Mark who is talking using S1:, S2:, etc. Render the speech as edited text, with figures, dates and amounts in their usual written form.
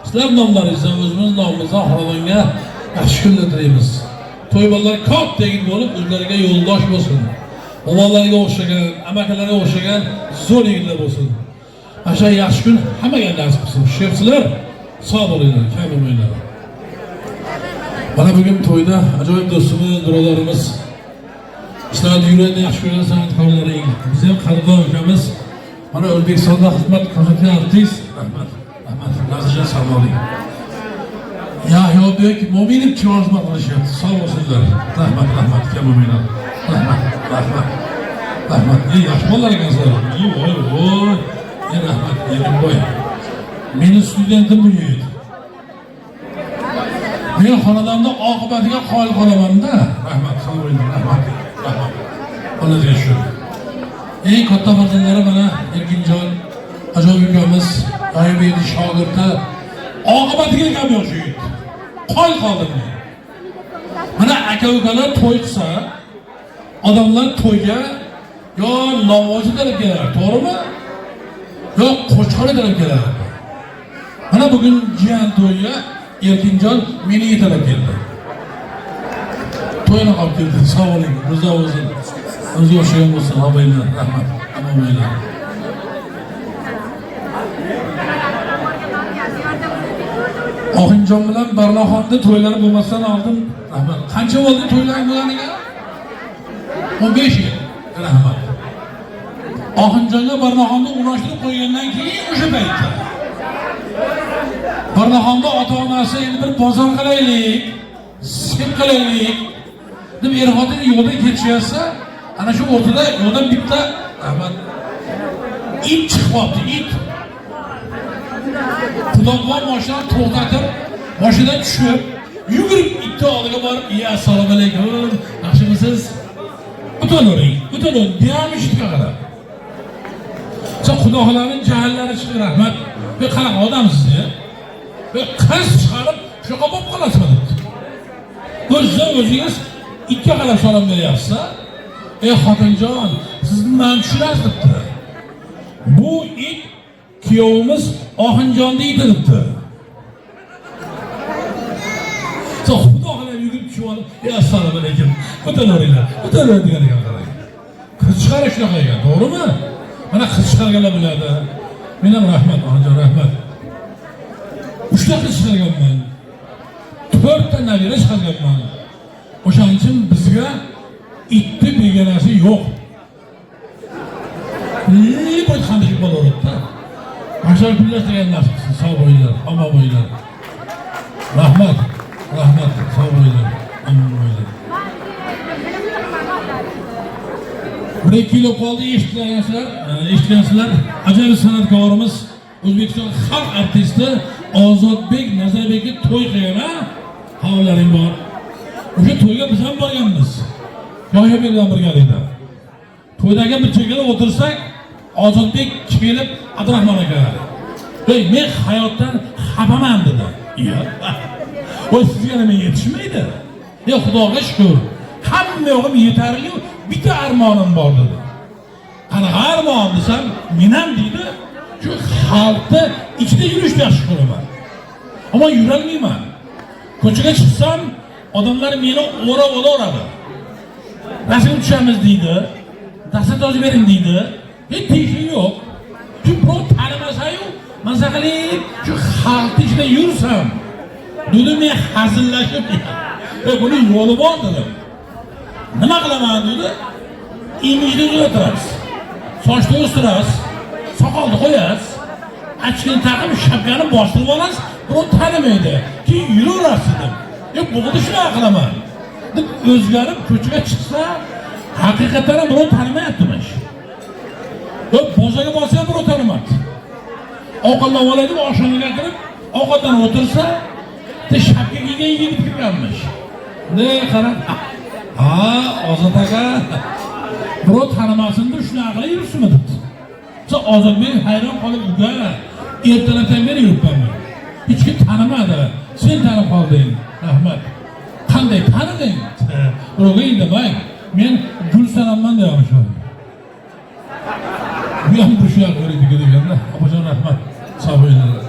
S1: sizlar nomlaringizdan o'zimiz nomimizdan xonadonga yaxshi kunlar tilaymiz. To'ybalar ko'p degin bo'lib, o'zlariga yo'ldosh bo'lsin. O'g'illariga o'xshagan, amakalariga o'xshagan zo'r yigitlar bo'lsin. Asha yaxshi kun hammaga nasib qilsin. Shefsizlar, sog' bo'linglar, kam bo'lmanglar. Mana bugun to'yda ajoyib do'stimiz, birodarimiz Islomat yuragida yaxshi ko'rgan san'atkorlaring, biz ham qadrdon ukamiz, mana O'zbekistonda xizmat ko'rsatgan artist Rahmat Nazirjon Salmoning. Yahyobek Mo'minov xizmat qilishyapti. Sog' bo'lsinlar. Rahmat, kam bo'lmanglar. Rahmat. Yaxshi bolalar ekansizlar. Voy. Rahmat, Yelimboy. Meni studentim bu yigit. Men xonadonda oqibatiga qoyil qolaman-da. Rahmat, sog' bo'linglar. Rahmat. Onlarga shu. Eng katta farzandlari mana Erkinjon, ajoyib ukamiz, G'oyibiyning shogirdi. Oqibatiga kam yo'q shu yigit. Qoyil qoldim men. Mana aka-ukalar to'y qilsa, odamlar to'yga yo novozi talab kelar, to'g'rimi? Yo qo'chqori talab kelar. Mana bugun jiyan to'yiga Erkinjon meni yetalab keldi. To'yini olib keldi. Sog' bo'ling, rizo bo'lsin. O'ziga o'xshagan bo'lsin, obaylar, rahmat. Obaylar. Oxinjon bilan Barnoxonda to'ylari bo'lmasdan oldin, rahmat. Qancha bo'ldi to'ylar bo'lganiga? 15 yil. Rahmat. Oxinjonga Barnoxonda urashtirib qo'ygandan keyin o'sha paytda Barnoxonda ota-onasi endi bir bozor qilaylik, sip qilaylik deb er-xotin yo'lda ketishyapsa, ana shu o'rtada yo'ldan bitta rahmat it chiqibdi, it. Xudoqlar mashina to'xtatib, mashinadan tushib, yugurib itni oldiga borib, "Assalomu alaykum, yaxshimisiz? O'tiring, deyam eshitga qarab. Siz xudolarning jahallari chiqib rahmat. Bu qanaqa odamsiz-ya? Bu qiz chiqarib, shunaqa bo'lib qolasizmi?" debdi. O'zingiz itga qarab salom beryapsiz. "Ey xotinjon, siz nimani tushunasiz?" debdi. "Bu it kuyovimiz Oxinjonni iti" debdi. Xudo xohlab yugurib tushib olib, "Assalomu alaykum, o'tiringlar degan ekan qarang. Qiz chiqarish shunaqa ekan, to'g'rimi? Mana qiz chiqarganlar biladi. Men ham rahmat, Oxinjon rahmat. 3 ta qiz chiqarganman. 4 ta nabira chiqarganman. O'shaning uchun bizga itni begonasi yo'q. Bu qanday bo'laveradi? Mashal pullar degan narsa, sog' bo'linglar, omon bo'linglar. Rahmat, sog' bo'linglar, omon bo'linglar. 1-2 yil qoldi eshitgansizlar, ajoyib san'atkorimiz, O'zbekiston xalq artisti Ozodbek Nazarbekka to'y qilgan, havolaring bor. O'sha to'yga biz ham borganmiz. Yo'yobek bilan birgalikda. To'ydagi bir chekada o'tirsak, Ozodbek kelib, "Abdurahmon aka, men hayotdan xafaman" dedi. Voy sizga nima yetishmaydi? Xudoga shukr. Hamma yo'g'im yetarli, bitta armonim bor dedi. Qanaqa armon desam, men ham deydi, shu xalqda ichida yurishni yaxshi ko'raman. Ammo yurolmayman. Ko'chaga chiqsam, odamlar meni o'rab olaveradi. Rasm tushamiz deydi, dastat yozib bering deydi. Hech tegishli yo'q. Shu birov tanimasa-yu, maza qilib, shu xalqning ichida yursam, dedi men hazillashib, buni yo'li bor dedim. Nima qilaman dedi? Imijni o'zgartirasiz. Sochni o'stirasiz, soqolni qo'yasiz, achkini taqib, shapkani bostirib olasiz, birov tanimaydi. Keyin yuraverasiz dedim. Bo'ldi shunaqa qilaman. Deb o'zgarib ko'chaga chiqsa, haqiqatan ham birov tanimayaptimish. Bozorga borsa ham birov tanimadi. Ovqatlanib oladi, oshxonaga kirib, ovqatdan o'tirsa, shapka kiygan yigit kirganmish. Qarab, Ozod aka, birov tanimasin deb shunaqa qilib yuribsizmi debdi. Ozodbek hayron qolib, "Uka, ertalabdan beri yuribman. Hech kim tanimadi. Sen tanib qolding." Rahmat. "Qanday taniding?" Birovga indamang. "Men Gulsanamman" deyapman. Bu ham bu shu yoq o'raydi deganda, opajon rahmat. Sog' bo'linglar.